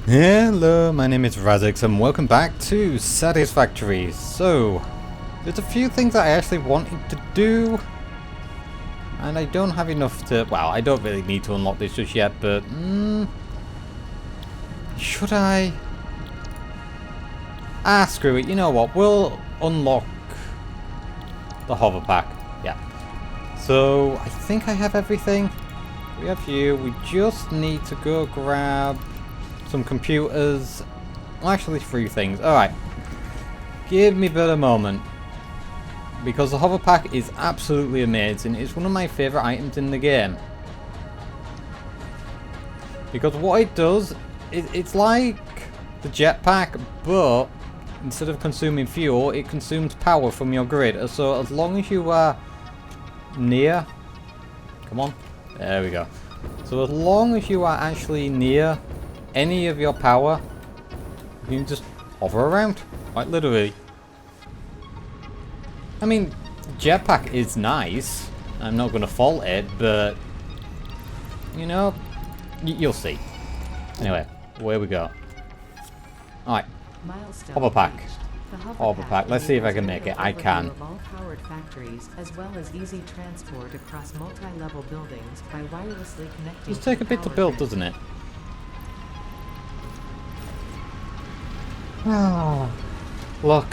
Hello, my name is Razix and welcome back to Satisfactory. So, there's a few things that I actually wanted to do, and I don't have enough to, well, I don't really need to unlock this just yet, but, should I? Screw it, you know what, we'll unlock the hover pack, yeah. So, I think I have everything. We have you, we just need to go grab some computers. Well, actually 3 things. Alright. Give me but a moment. Because the hover pack is absolutely amazing. It's one of my favourite items in the game. Because what it does, it's like the jetpack, but instead of consuming fuel, it consumes power from your grid. So as long as you are near... Come on. There we go. So as long as you are actually near any of your power, you can just hover around, quite literally. I mean, jetpack is nice. I'm not going to fault it, but you know, you'll see. Anyway, where we go. Alright, hover pack. Hover pack. Let's see if I can make it. I can. Powered factories, as well as easy transport across multi-level buildings by wirelessly connecting. Just take a bit to build, doesn't it? Ah, look,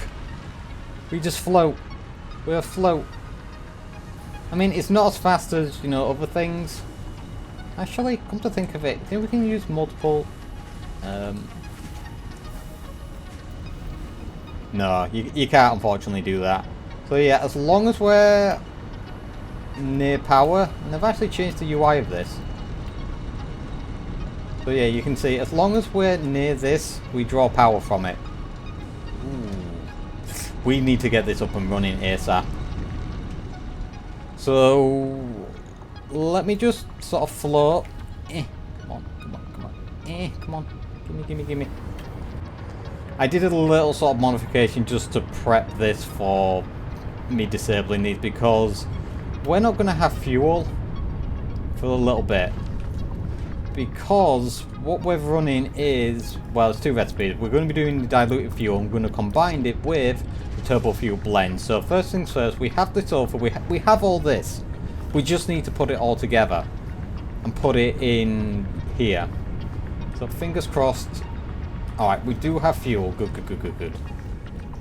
we just float. We're afloat. I mean, it's not as fast as, you know, other things. Actually, come to think of it, I think we can use multiple. No, you can't unfortunately do that. So yeah, as long as we're near power, and they've actually changed the UI of this. So yeah, you can see, as long as we're near this, we draw power from it. Ooh. We need to get this up and running ASAP. So, let me just sort of float. Come on, come on, come on. Come on. Gimme, gimme, gimme. I did a little sort of modification just to prep this for me disabling these, because we're not going to have fuel for a little bit. Because what we're running is, well, it's 2 recipes. We're going to be doing the diluted fuel. I'm going to combine it with the turbo fuel blend. So first things first, we have this over. We have all this. We just need to put it all together and put it in here. So fingers crossed. Alright, we do have fuel. Good, good, good, good, good.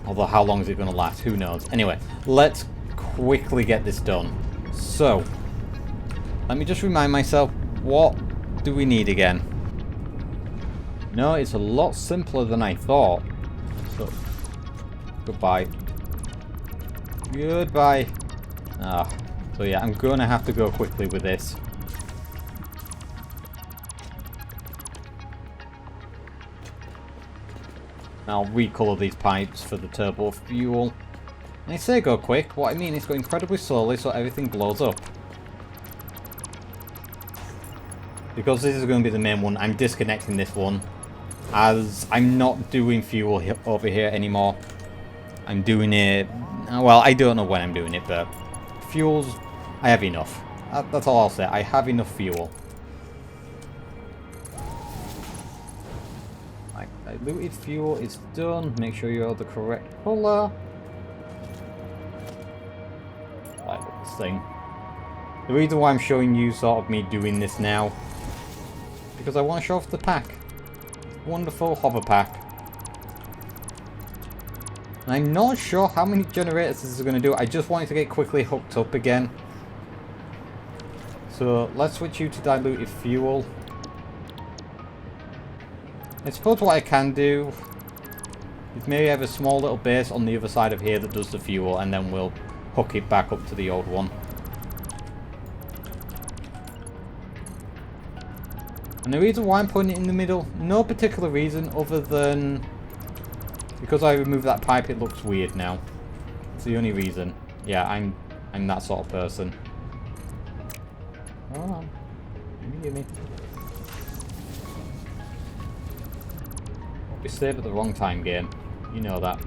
Although how long is it going to last? Who knows? Anyway, let's quickly get this done. So, let me just remind myself, what do we need again? No, it's a lot simpler than I thought. So, goodbye. Goodbye. So yeah, I'm gonna have to go quickly with this. I'll recolor these pipes for the turbo fuel. And I say go quick, what I mean is go incredibly slowly so everything blows up. Because this is going to be the main one, I'm disconnecting this one, as I'm not doing fuel over here anymore. I'm doing it, well, I don't know when I'm doing it, but fuels, I have enough. That's all I'll say, I have enough fuel. Right, diluted fuel is done, make sure you're the correct color. Right, look this thing. The reason why I'm showing you sort of me doing this now, because I want to show off the pack. Wonderful hover pack. And I'm not sure how many generators this is going to do. I just wanted to get quickly hooked up again. So let's switch you to diluted fuel. I suppose what I can do is maybe have a small little base on the other side of here that does the fuel, and then we'll hook it back up to the old one. And the reason why I'm putting it in the middle, no particular reason other than because I removed that pipe, it looks weird now. It's the only reason. Yeah, I'm that sort of person. Hold on. Gimme. We save at the wrong time, game. You know that.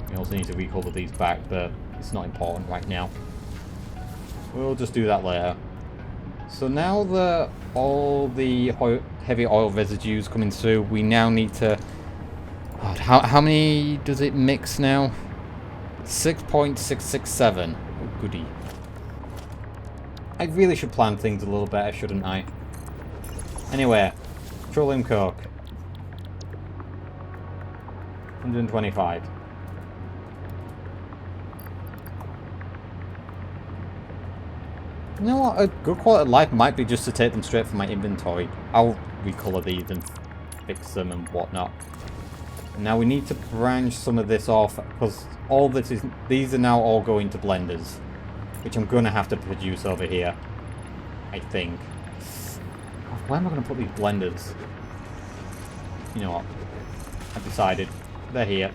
We also need to recover these back, but it's not important right now. We'll just do that later. So now that all the heavy oil residues coming through. We now need to... God, how many does it mix now? 6.667. Oh, goody. I really should plan things a little better, shouldn't I? Anyway, petroleum coke. 125. You know what? A good quality of life might be just to take them straight from my inventory. I'll recolor these and fix them and whatnot. Now we need to branch some of this off because all this is, these are now all going to blenders, which I'm going to have to produce over here, I think. Where am I going to put these blenders? You know what? I've decided. They're here.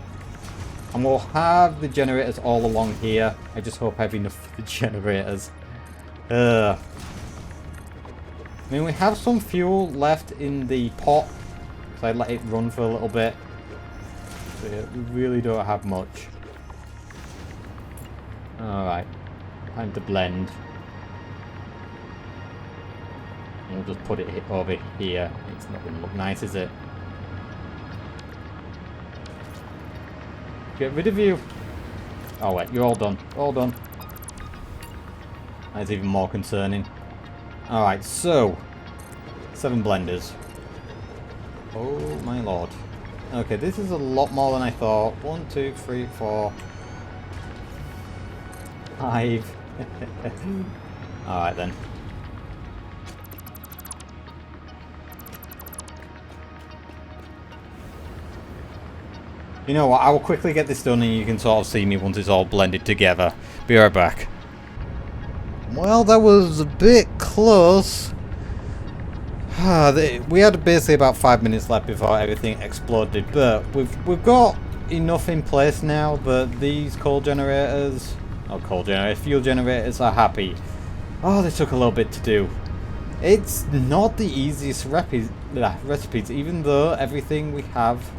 And we'll have the generators all along here. I just hope I have enough for the generators. I mean, we have some fuel left in the pot, so I let it run for a little bit. So yeah, we really don't have much. Alright, time to blend. And we'll just put it over here. It's not going to look nice, is it? Get rid of you! Oh wait, you're all done. All done. That's even more concerning. Alright, so 7 blenders. Oh my lord. Okay, this is a lot more than I thought. 1, 2, 3, 4, 5. Alright then. You know what, I will quickly get this done and you can sort of see me once it's all blended together. Be right back. Well, that was a bit close. We had basically about 5 minutes left before everything exploded, but we've got enough in place now that these fuel generators are happy. Oh, they took a little bit to do. It's not the easiest recipes, even though everything we have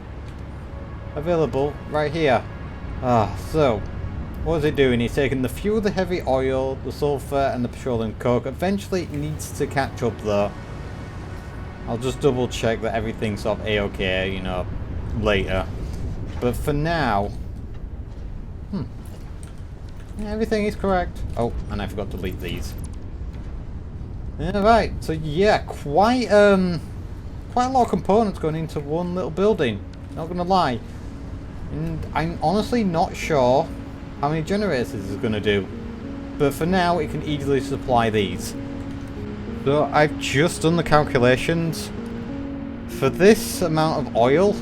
available right here. So what is it doing? He's taking the fuel, the heavy oil, the sulfur, and the petroleum coke. Eventually it needs to catch up though. I'll just double check that everything's sort of a-okay, you know, later. But for now... yeah, everything is correct. Oh, and I forgot to delete these. Alright, so yeah, quite a lot of components going into one little building. Not gonna lie. And I'm honestly not sure how many generators this is gonna do. But for now, it can easily supply these. So I've just done the calculations. For this amount of oil,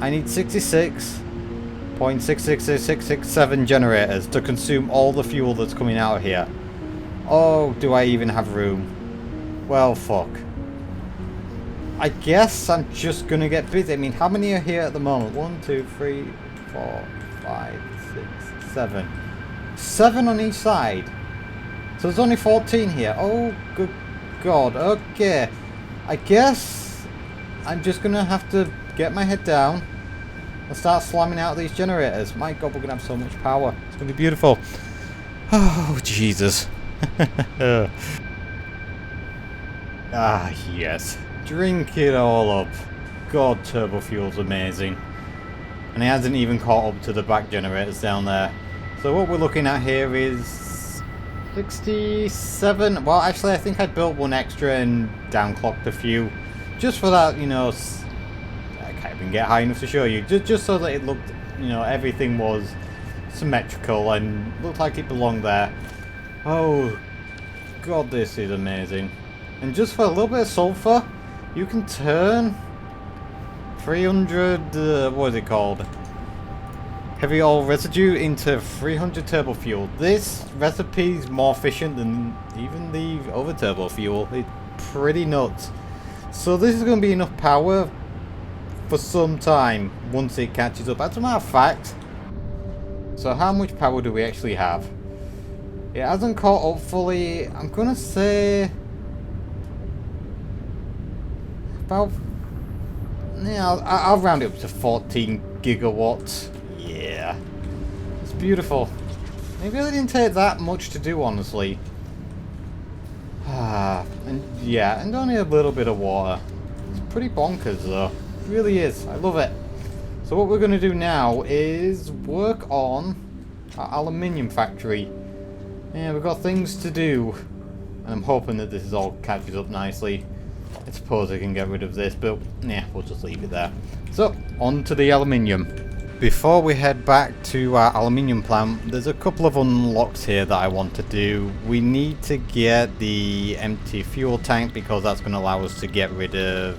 I need 66.666667 generators to consume all the fuel that's coming out of here. Oh, do I even have room? Well, fuck. I guess I'm just gonna get busy. I mean, how many are here at the moment? 1, 2, 3, 4, 5, 6, 7. 7 on each side. So there's only 14 here. Oh, good God. Okay. I guess I'm just going to have to get my head down and start slamming out these generators. My God, we're going to have so much power. It's going to be beautiful. Oh, Jesus. Ah, yes. Drink it all up. God, turbo fuel's amazing. And it hasn't even caught up to the back generators down there. So what we're looking at here is 67. Well, actually, I think I built one extra and downclocked a few. Just for that, you know, I can't even get high enough to show you. Just so that it looked, you know, everything was symmetrical and looked like it belonged there. Oh, God, this is amazing. And just for a little bit of sulfur, you can turn 300, what is it called? Heavy oil residue into 300 turbo fuel. This recipe is more efficient than even the other turbo fuel. It's pretty nuts. So this is going to be enough power for some time once it catches up. As a matter of fact, so how much power do we actually have? It hasn't caught up fully. I'm going to say about, yeah, I'll round it up to 14 gigawatts. Yeah, it's beautiful. It really didn't take that much to do, honestly. And yeah, and only a little bit of water. It's pretty bonkers though. It really is. I love it. So what we're going to do now is work on our aluminium factory. Yeah, we've got things to do. And I'm hoping that this is all catches up nicely. I suppose I can get rid of this, but yeah, we'll just leave it there. So, on to the aluminium. Before we head back to our aluminium plant, there's a couple of unlocks here that I want to do. We need to get the empty fuel tank because that's going to allow us to get rid of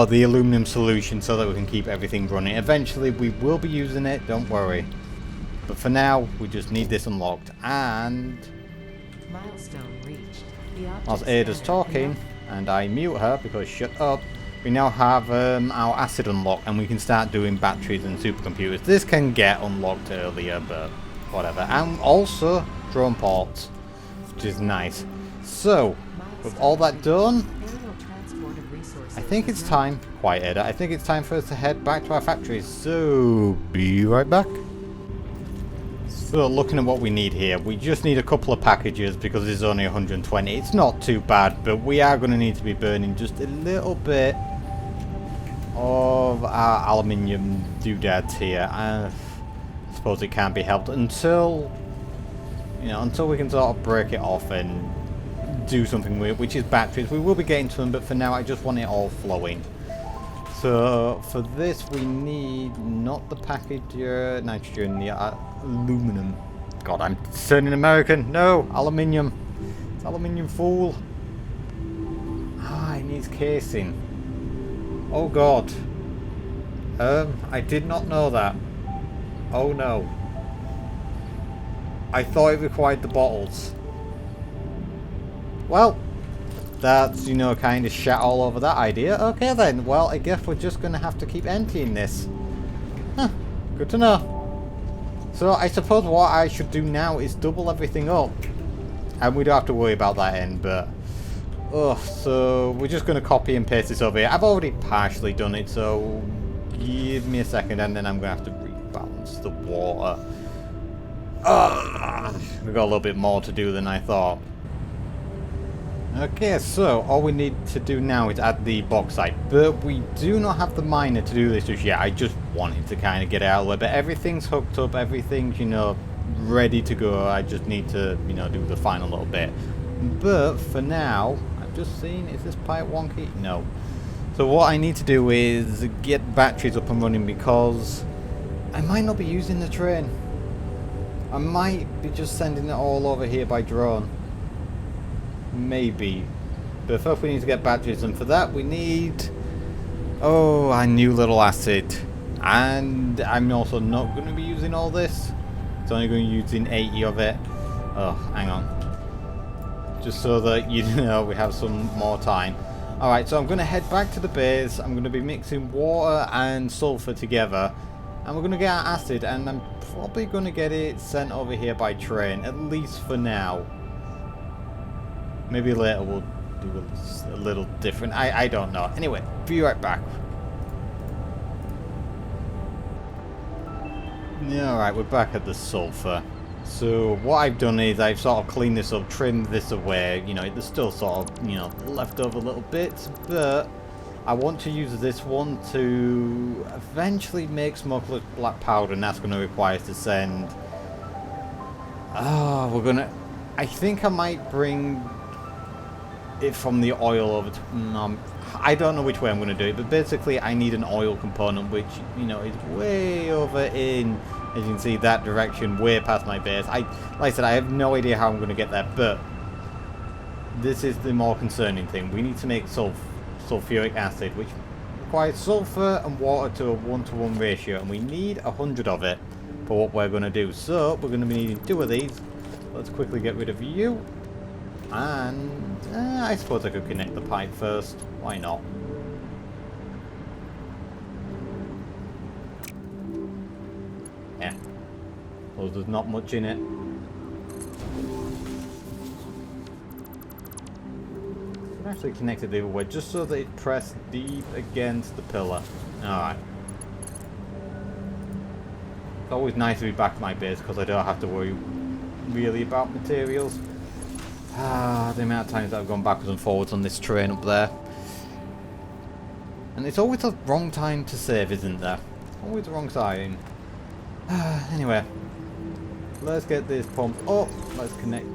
the aluminum solution so that we can keep everything running. Eventually we will be using it, don't worry. But for now, we just need this unlocked. And Milestone reached. The as object Ada's scanner talking, and I mute her because shut up, we now have our acid unlocked and we can start doing batteries and supercomputers. This can get unlocked earlier, but whatever. And also drone ports, which is nice. So, with all that done, Aerial transport of resources I think is it's now- time, quiet Ada, I think it's time for us to head back to our factories. So, be right back. So, looking at what we need here, we just need a couple of packages because there's only 120. It's not too bad, but we are going to need to be burning just a little bit of our aluminium doodads here. I suppose it can't be helped until, until we can sort of break it off and do something with it, which is batteries. We will be getting to them, but for now I just want it all flowing. So for this we need not the package nitrogen, the aluminum. God, I'm turning American. No, aluminium. It's aluminium, fool. It needs casing. Oh God. I did not know that. Oh no. I thought it required the bottles. Well, that's, kind of shat all over that idea. Okay then, well, I guess we're just going to have to keep emptying this. Huh, good to know. So I suppose what I should do now is double everything up. And we don't have to worry about that end, but... so we're just going to copy and paste this over here. I've already partially done it, so give me a second and then I'm going to have to rebalance the water. We've got a little bit more to do than I thought. Okay, so all we need to do now is add the bauxite, but we do not have the miner to do this just yet. I just wanted to kind of get it out of the way, but everything's hooked up, everything's, ready to go. I just need to, do the final little bit. But for now, I've just seen, is this pipe wonky? No. So what I need to do is get batteries up and running because I might not be using the train. I might be just sending it all over here by drone. Maybe. But first we need to get batteries, and for that we need a new little acid. And I'm also not going to be using all this. It's only going to be using 80 of it. Oh, hang on. Just so that we have some more time. Alright, so I'm going to head back to the base. I'm going to be mixing water and sulfur together. And we're going to get our acid, and I'm probably going to get it sent over here by train, at least for now. Maybe later we'll do a little different. I don't know. Anyway, be right back. Yeah, alright, we're back at the sulfur. So what I've done is I've sort of cleaned this up, trimmed this away. There's still sort of, leftover little bits, but I want to use this one to eventually make smokeless black powder, and that's going to require us to send... I think I might bring it from the oil over to... I don't know which way I'm going to do it, but basically I need an oil component, which, is way over in, as you can see, that direction, way past my base. Like I said, I have no idea how I'm going to get there, but this is the more concerning thing. We need to make sulfuric acid, which requires sulfur and water to a 1-to-1 ratio, and we need 100 of it for what we're going to do. So we're going to be needing 2 of these. Let's quickly get rid of you. And I suppose I could connect the pipe first. Why not? Yeah. Well, there's not much in it. I can actually connect it the other way, just so that it pressed deep against the pillar. Alright. It's always nice to be back at my base because I don't have to worry really about materials. The amount of times that I've gone backwards and forwards on this train up there. And it's always the wrong time to save, isn't there? Always the wrong time. Anyway. Let's get this pump up. Let's connect.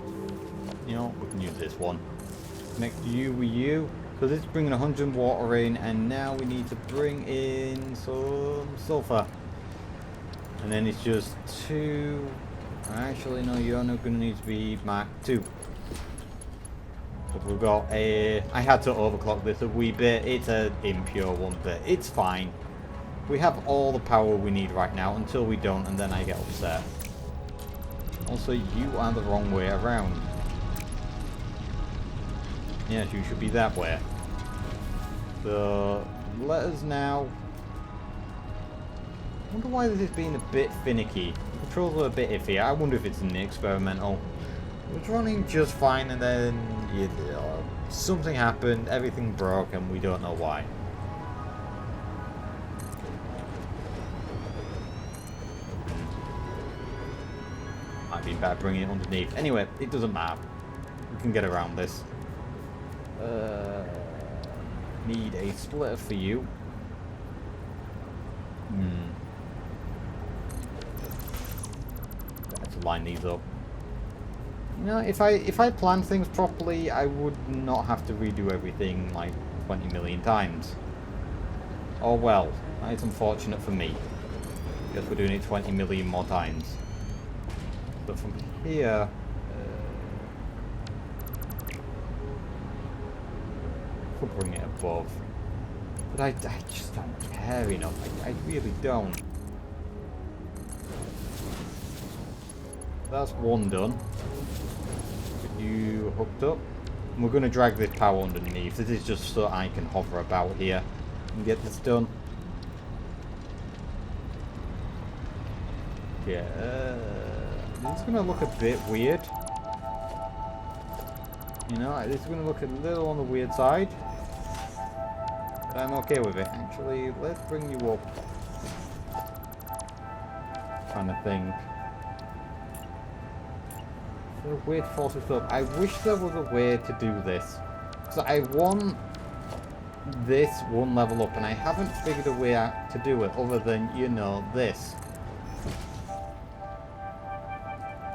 You know, we can use this one. Connect you with you. Because it's bringing 100 water in. And now we need to bring in some sulfur. And then it's just 2. Actually, no, you're not going to need to be Mark 2. We've got a... I had to overclock this a wee bit. It's an impure one, but it's fine. We have all the power we need right now until we don't, and then I get upset. Also, you are the wrong way around. Yes, you should be that way. So, let us now... I wonder why this is being a bit finicky. The controls are a bit iffy. I wonder if it's in the experimental. It was running just fine, and then something happened, everything broke, and we don't know why. Might be better bringing it underneath. Anyway, it doesn't matter. We can get around this. Need a splitter for you. Let's line these up. You know, if I planned things properly, I would not have to redo everything like 20 million times. Oh well, that is unfortunate for me. Guess we're doing it 20 million more times. But from here... could bring it above. But I just don't care enough. I really don't. That's one done. Get you hooked up. And we're going to drag this power underneath. This is just so I can hover about here and get this done. Yeah, this is going to look a bit weird. You know, this is going to look a little on the weird side. But I'm okay with it. Actually, let's bring you up. Trying to think. A way to force this up. I wish there was a way to do this. So I want this one level up, and I haven't figured a way out to do it other than, you know, this.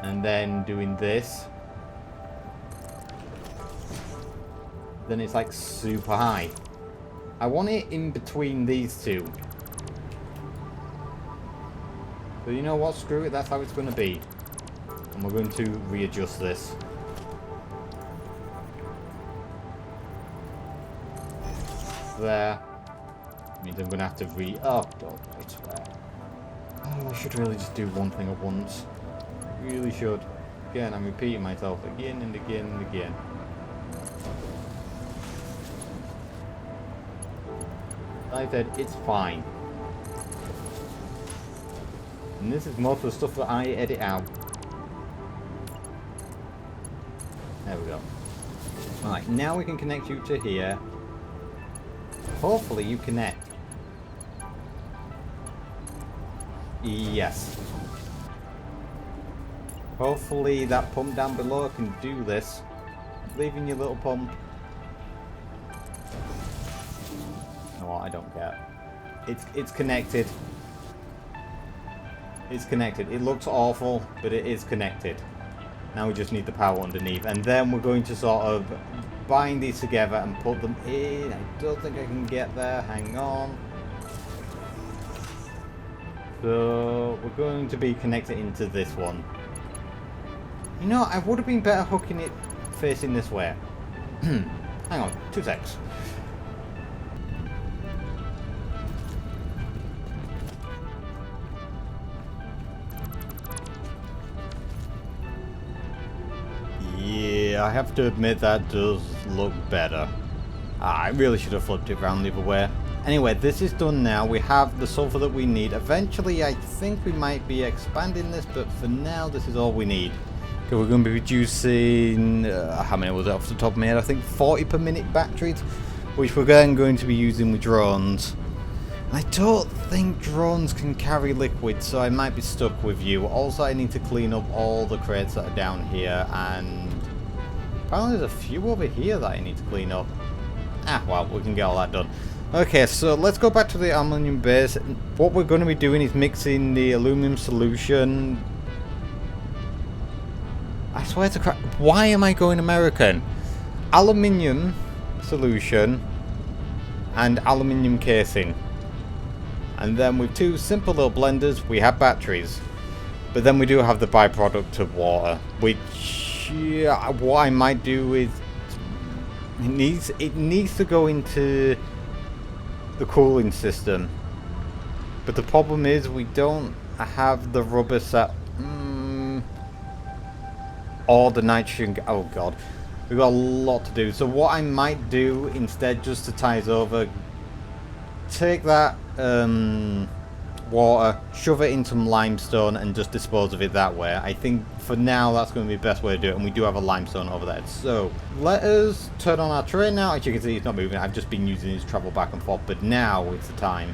And then doing this. Then it's like super high. I want it in between these two. So you know what? Screw it. That's how it's going to be. And we're going to readjust this. There. Means I'm going to have to oh, I swear. Oh, I should really just do one thing at once. I really should. Again, I'm repeating myself again and again and again. Like I said, it's fine. And this is most of the stuff that I edit out. There we go. Alright, now we can connect you to here. Hopefully you connect. Yes. Hopefully that pump down below can do this. Leaving your little pump. You know what, I don't care. It's connected. It's connected. It looks awful, but it is connected. Now we just need the power underneath. And then we're going to sort of bind these together and put them in. I don't think I can get there. Hang on. So we're going to be connected into this one. You know, I would have been better hooking it facing this way. Hang on, 2 secs. Yeah, I have to admit that does look better. I really should have flipped it around the other way. Anyway, this is done now. We have the sulfur that we need. Eventually, I think we might be expanding this, but for now, this is all we need. Okay, we're going to be producing, how many was it off the top of my head? I think 40 per minute batteries, which we're then going to be using with drones. I don't think drones can carry liquid, so I might be stuck with you. Also, I need to clean up all the crates that are down here, and Apparently there's a few over here that I need to clean up. Ah, well, we can get all that done. Okay, so let's go back to the aluminium base. What we're going to be doing is mixing the aluminum solution. I swear to crap. Why am I going American? Aluminium solution and aluminium casing. And then with two simple little blenders, we have batteries. But then we do have the byproduct of water, which what I might do is it needs to go into the cooling system. But the problem is we don't have the rubber set or the nitrogen. Oh god, we've got a lot to do. So what I might do instead, just to tie us over, take that water, shove it into some limestone and just dispose of it that way. I think for now that's going to be the best way to do it, and we do have a limestone over there. So let us turn on our train now. As you can see, it's not moving. I've just been using it to travel back and forth, but now it's the time.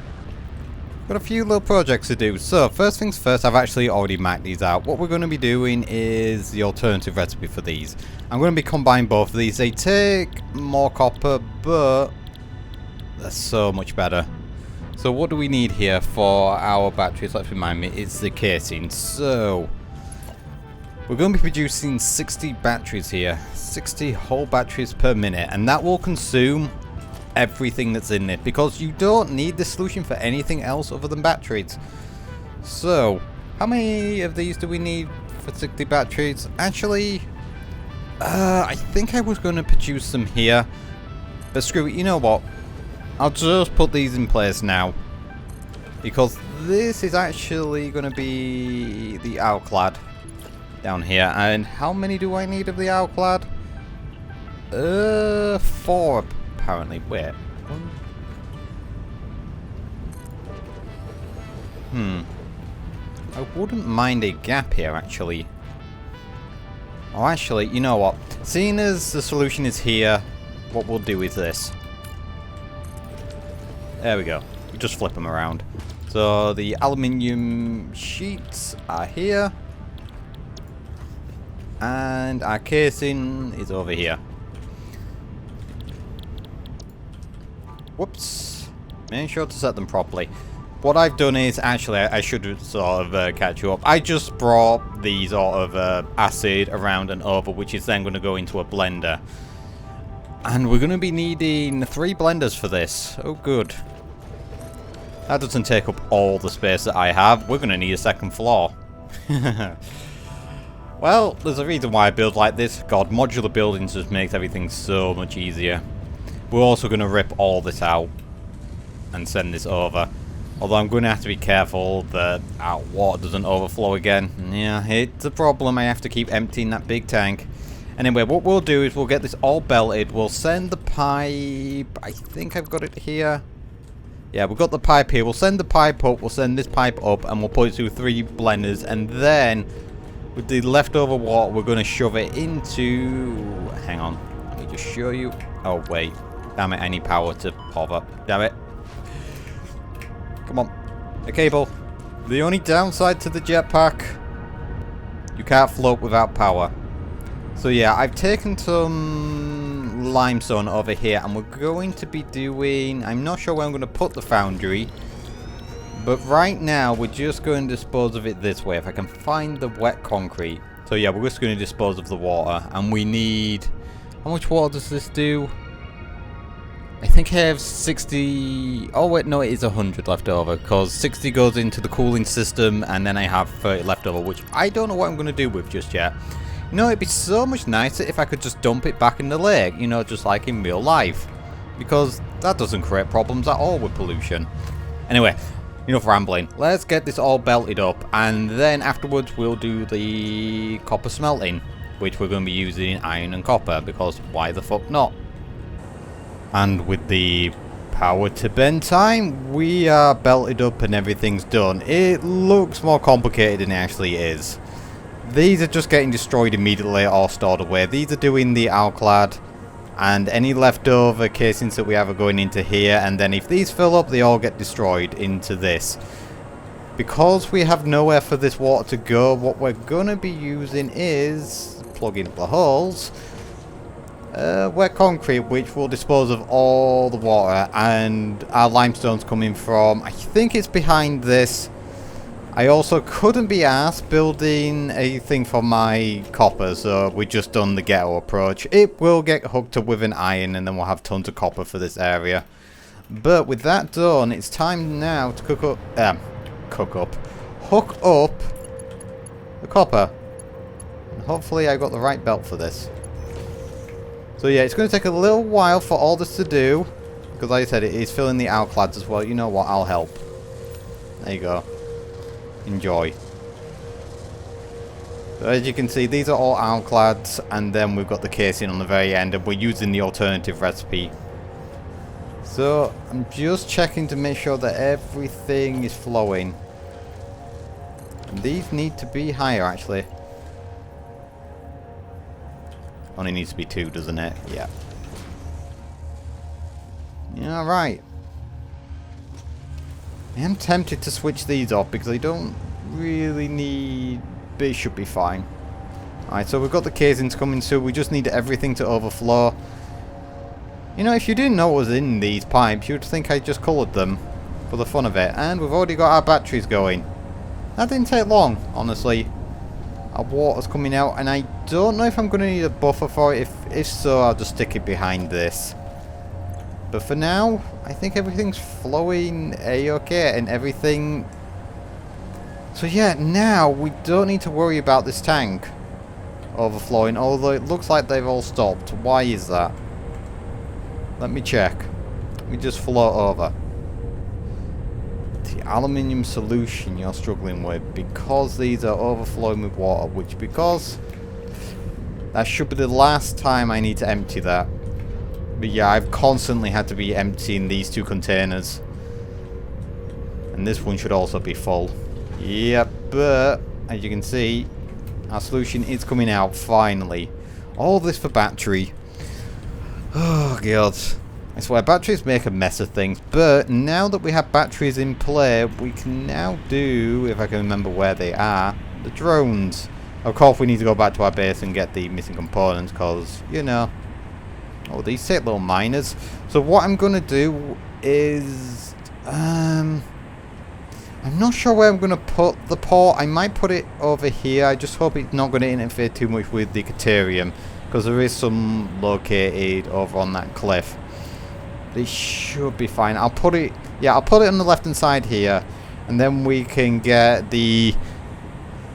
Got a few little projects to do. So first things first, I've actually already mapped these out. What we're going to be doing is the alternative recipe for these. I'm going to be combining both of these. They take more copper, but they're so much better. So what do we need here for our batteries? Let's remind me, it's the casing. So we're going to be producing 60 batteries here, 60 whole batteries per minute, and that will consume everything that's in it, because you don't need the solution for anything else other than batteries. So how many of these do we need for 60 batteries? Actually, I think I was going to produce some here, but screw it, you know what? I'll just put these in place now, because this is actually going to be the outclad down here. And how many do I need of the outclad? 4 apparently. Wait. I wouldn't mind a gap here actually. Oh, actually, you know what? Seeing as the solution is here, what we'll do is this. There we go. We just flip them around. So the aluminium sheets are here, and our casing is over here. Whoops. Make sure to set them properly. What I've done is, actually, I should sort of catch you up. I just brought the sort of acid around and over, which is then going to go into a blender. And we're going to be needing 3 blenders for this. Oh, good. That doesn't take up all the space that I have. We're going to need a second floor. Well, there's a reason why I build like this. God, modular buildings just makes everything so much easier. We're also going to rip all this out and send this over. Although I'm going to have to be careful that our water doesn't overflow again. Yeah, it's a problem. I have to keep emptying that big tank. Anyway, what we'll do is we'll get this all belted. We'll send the pipe. I think I've got it here. Yeah, we've got the pipe here. We'll send the pipe up. We'll send this pipe up, and we'll put it through 3 blenders. And then, with the leftover water, we're going to shove it into... Hang on. Let me just show you. Oh, wait. Damn it, I need power to hover. Damn it. Come on. A cable. The only downside to the jetpack, you can't float without power. So yeah, I've taken some limestone over here, and we're going to be doing... I'm not sure where I'm going to put the foundry, but right now we're just going to dispose of it this way, if I can find the wet concrete. So yeah, we're just going to dispose of the water, and we need... How much water does this do? I think I have 60... Oh wait, no, it is 100 left over, because 60 goes into the cooling system, and then I have 30 left over, which I don't know what I'm going to do with just yet. You know, it'd be so much nicer if I could just dump it back in the lake, you know, just like in real life. Because that doesn't create problems at all with pollution. Anyway, enough rambling. Let's get this all belted up, and then afterwards we'll do the copper smelting, which we're going to be using iron and copper, because why the fuck not? And with the power to bend time, we are belted up and everything's done. It looks more complicated than it actually is. These are just getting destroyed immediately or stored away. These are doing the outclad, and any leftover casings that we have are going into here, and then if these fill up, they all get destroyed into this. Because we have nowhere for this water to go, what we're going to be using is plugging up the holes wet concrete, which will dispose of all the water, and our limestone's coming from, I think it's behind this. I also couldn't be asked building a thing for my copper, so we just done the ghetto approach. It will get hooked up with an iron, and then we'll have tons of copper for this area. But with that done, it's time now to hook up the copper. And hopefully I got the right belt for this. So yeah, it's going to take a little while for all this to do, because like I said, it is filling the outclads as well. You know what, I'll help. There you go. Enjoy. So as you can see, these are all outclads, and then we've got the casing on the very end, and we're using the alternative recipe. So I'm just checking to make sure that everything is flowing. And these need to be higher, actually. Only needs to be 2, doesn't it? Yeah. Yeah, right. I am tempted to switch these off because I don't really need... But it should be fine. Alright, so we've got the casings coming through. We just need everything to overflow. You know, if you didn't know what was in these pipes, you'd think I just coloured them for the fun of it. And we've already got our batteries going. That didn't take long, honestly. Our water's coming out, and I don't know if I'm going to need a buffer for it. If so, I'll just stick it behind this. But for now, I think everything's flowing a-okay, and everything... So yeah, now we don't need to worry about this tank overflowing, although it looks like they've all stopped. Why is that? Let me check. Let me just float over. The aluminium solution you're struggling with, because these are overflowing with water, which because that should be the last time I need to empty that. But yeah, I've constantly had to be emptying these 2 containers. And this one should also be full. Yep, but as you can see, our solution is coming out finally. All this for battery. Oh god. I swear, batteries make a mess of things. But now that we have batteries in play, we can now do, if I can remember where they are, the drones. Of course, we need to go back to our base and get the missing components, because, you know... Oh, these take little miners. So what I'm going to do is... I'm not sure where I'm going to put the port. I might put it over here. I just hope it's not going to interfere too much with the Caterium, because there is some located over on that cliff. It should be fine. I'll put it... Yeah, I'll put it on the left-hand side here. And then we can get the...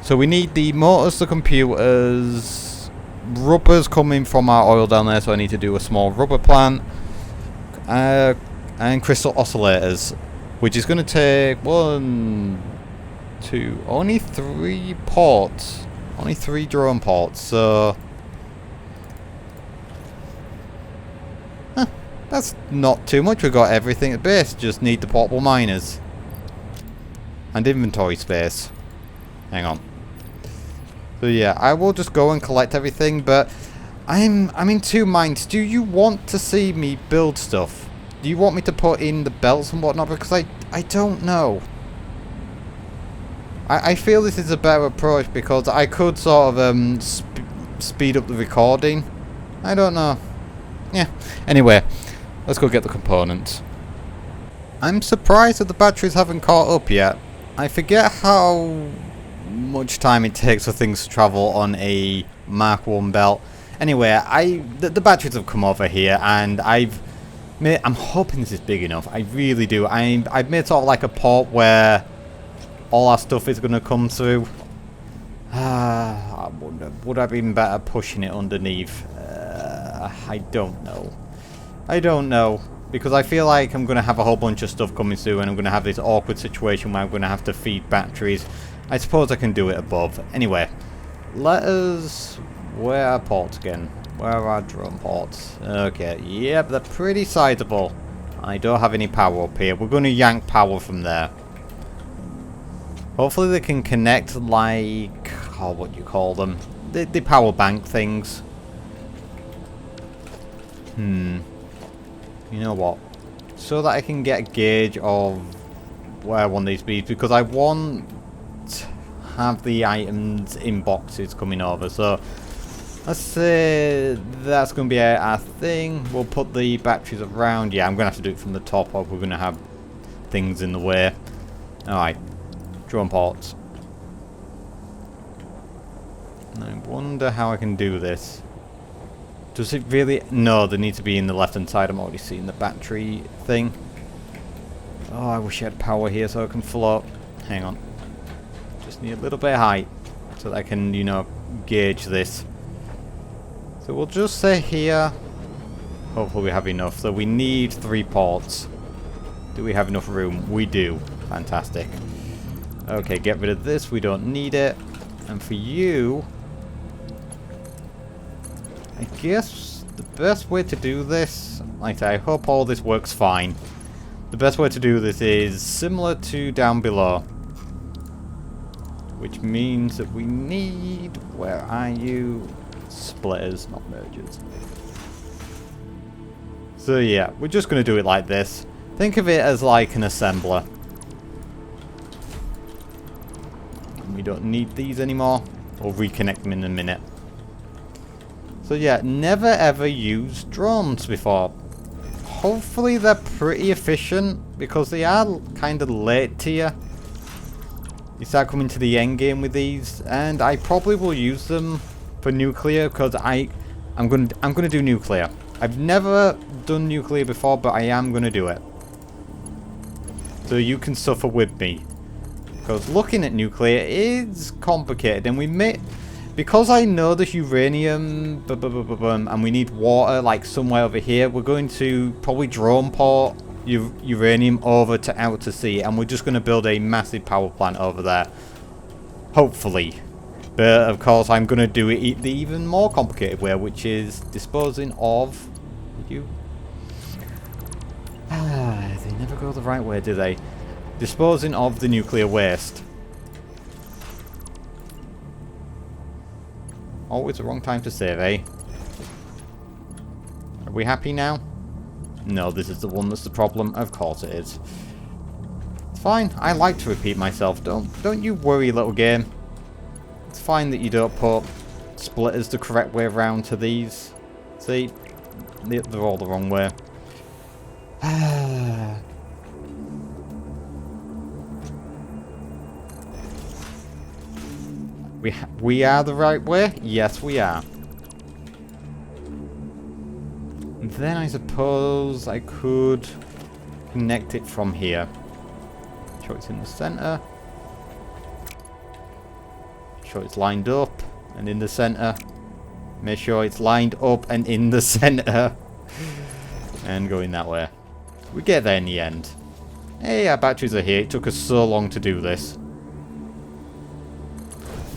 So we need the motors, the computers... Rubber's coming from our oil down there, so I need to do a small rubber plant. And crystal oscillators, which is going to take 1, 2, only 3 ports. Only 3 drone ports, so... That's not too much. We've got everything at base. Just need the portable miners. And inventory space. Hang on. So yeah, I will just go and collect everything, but I'm in 2 minds. Do you want to see me build stuff? Do you want me to put in the belts and whatnot? Because I don't know. I feel this is a better approach, because I could sort of speed up the recording. I don't know. Yeah. Anyway, let's go get the components. I'm surprised that the batteries haven't caught up yet. I forget how much time it takes for things to travel on a Mark 1 belt. Anyway, the batteries have come over here, and I'm hoping this is big enough. I really do. I've made sort of like a port where all our stuff is going to come through. I wonder, would I have been better pushing it underneath? I don't know. I don't know. Because I feel like I'm going to have a whole bunch of stuff coming through, and I'm going to have this awkward situation where I'm going to have to feed batteries. I suppose I can do it above. Anyway, let us... Where are ports again? Where are our drone ports? Okay, yep, they're pretty sizable. I don't have any power up here. We're going to yank power from there. Hopefully they can connect like... Oh, what do you call them? The power bank things. You know what? So that I can get a gauge of where I want these to be, because I want to have the items in boxes coming over. So Let's say that's going to be our thing. We'll put the batteries around. Yeah, I'm going to have to do it from the top, or we're going to have things in the way. Alright. Drone ports. I wonder how I can do this. Does it really... No, they need to be in the left-hand side. I'm already seeing the battery thing. Oh, I wish I had power here so I can float. Hang on. Just need a little bit of height so that I can, you know, gauge this. So we'll just say here, hopefully we have enough. So we need 3 ports. Do we have enough room? We do. Fantastic. Okay, get rid of this. We don't need it. And for you, I guess the best way to do this, like I say, I hope all this works fine. The best way to do this is similar to down below. Which means that we need, where are you? Splitters, not mergers. So yeah, we're just going to do it like this. Think of it as like an assembler. We don't need these anymore. We'll reconnect them in a minute. So yeah, never ever used drones before. Hopefully they're pretty efficient, because they are kind of late tier. You start coming to the end game with these, and I probably will use them for nuclear, because I'm gonna do nuclear. I've never done nuclear before, but I am gonna do it. So you can suffer with me, because looking at nuclear is complicated, and we may, because I know there's uranium, and we need water like somewhere over here. We're going to probably drone port uranium over to out to sea, and we're just going to build a massive power plant over there. Hopefully. But of course I'm going to do it the even more complicated way, which is disposing of you. They never go the right way, do they? Disposing of the nuclear waste. Always the wrong time to save, eh? Are we happy now? No, this is the one that's the problem. Of course it is. It's fine. I like to repeat myself. Don't you worry, little game. It's fine that you don't put splitters the correct way around to these. See? They're all the wrong way. We are the right way? Yes, we are. And then I suppose I could connect it from here. Sure it's in the center. Sure it's lined up and in the center. Make sure it's lined up and in the center. And going that way. We get there in the end. Hey, our batteries are here. It took us so long to do this.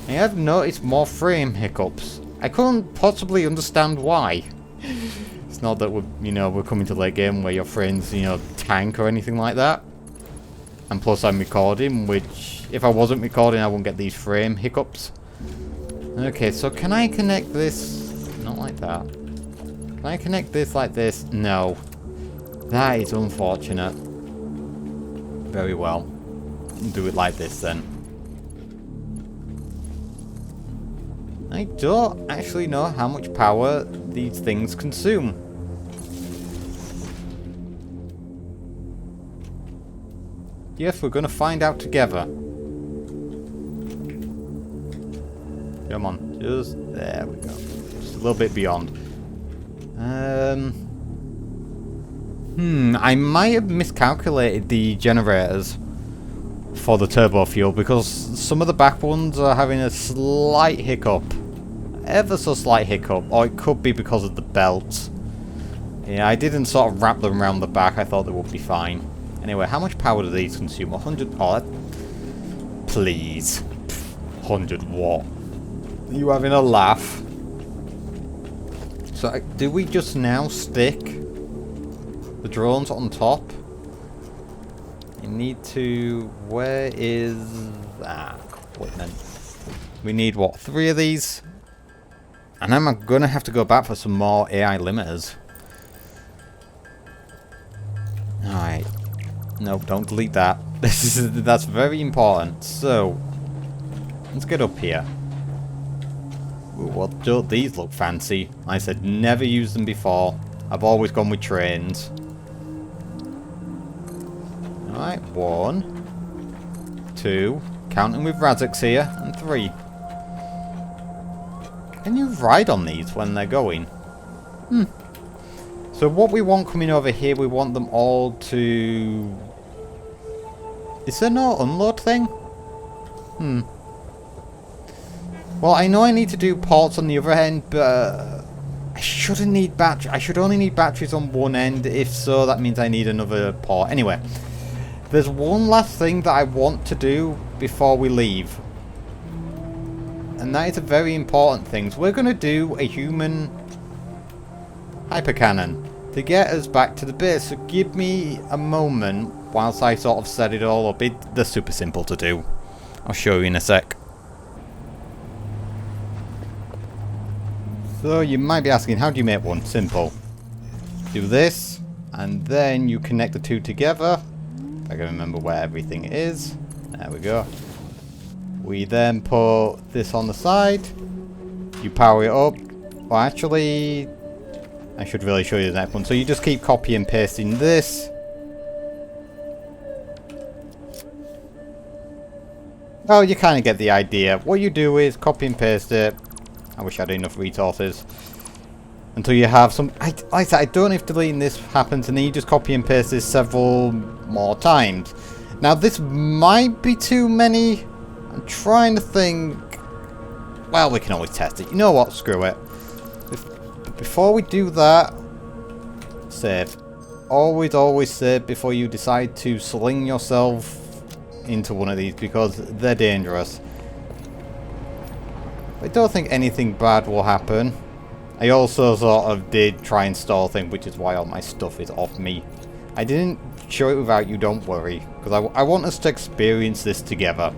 I have noticed more frame hiccups. I couldn't possibly understand why. It's not that we're coming to late game where your frames, tank or anything like that. And plus I'm recording, which if I wasn't recording I wouldn't get these frame hiccups. Okay, so can I connect this? Not like that. Can I connect this like this? No. That is unfortunate. Very well. Do it like this then. I don't actually know how much power these things consume. Yes, we're going to find out together. Come on, just there we go. Just a little bit beyond. I might have miscalculated the generators for the turbo fuel, because some of the back ones are having a slight hiccup. Ever so slight hiccup. Or it could be because of the belts. Yeah, I didn't sort of wrap them around the back. I thought they would be fine. Anyway, how much power do these consume? 100... Oh, please. 100 watt. Are you having a laugh? So, do we just now stick the drones on top? You need to... Where is... equipment. We need, what, 3 of these? And I'm going to have to go back for some more AI limiters. Alright. No, don't delete that. That's very important. So, let's get up here. Ooh, well, don't these look fancy? I said never used them before. I've always gone with trains. Alright, 1, 2, counting with Razzaks here, and 3. Can you ride on these when they're going? So what we want coming over here, we want them all to... Is there no unload thing? Well, I know I need to do ports on the other end, but I shouldn't need batteries. I should only need batteries on one end. If so, that means I need another port. Anyway, there's one last thing that I want to do before we leave. And that is a very important thing. So we're going to do a human hypercannon to get us back to the base. So give me a moment whilst I sort of set it all up. They're super simple to do. I'll show you in a sec. So you might be asking, how do you make one? Simple. Do this, and then you connect the two together. If I can remember where everything is. There we go. We then put this on the side. You power it up. Well, actually, I should really show you the next one. So you just keep copy and pasting this. Oh, you kind of get the idea. What you do is copy and paste it. I wish I had enough resources. Until you have some... like I said, I don't know if deleting this happens, and then you just copy and paste this several more times. Now, this might be too many. I'm trying to think... Well, we can always test it. You know what? Screw it. Before we do that... Save. Always, always save before you decide to sling yourself into one of these, because they're dangerous. I don't think anything bad will happen. I also sort of did try and stall things, which is why all my stuff is off me. I didn't show it without you, don't worry. Because I want us to experience this together.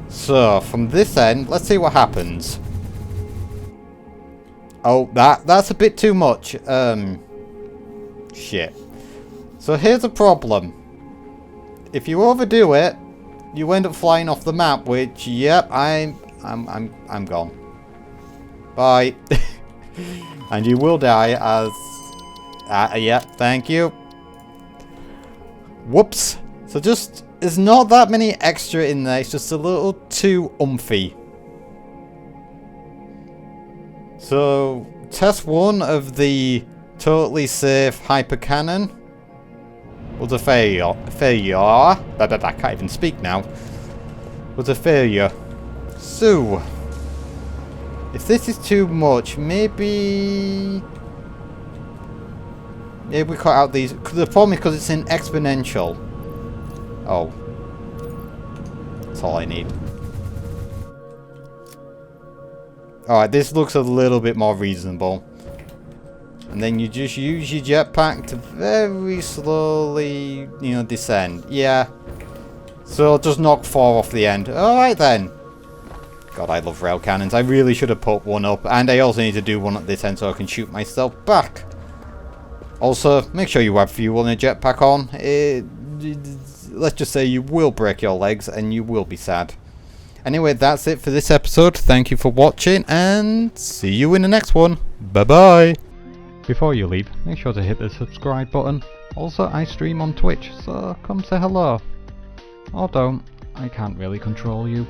So, from this end, let's see what happens. Oh, that's a bit too much. Shit. So here's a problem. If you overdo it, you end up flying off the map, which, yep, I'm gone. Bye. And you will die as... yeah, thank you. Whoops. So just... There's not that many extra in there, it's just a little too umphy. So, test 1 of the totally safe hypercannon was a failure. I can't even speak now. Was a failure. So, if this is too much, maybe we cut out these. The problem is because it's an exponential. Oh, that's all I need. Alright, this looks a little bit more reasonable. And then you just use your jetpack to very slowly, you know, descend. Yeah. So just knock 4 off the end. Alright then. God, I love rail cannons. I really should have put one up. And I also need to do one at this end so I can shoot myself back. Also, make sure you have fuel and a jetpack on. Let's just say you will break your legs and you will be sad. Anyway, that's it for this episode. Thank you for watching and see you in the next one. Bye-bye. Before you leave, make sure to hit the subscribe button. Also, I stream on Twitch, so come say hello. Or don't. I can't really control you.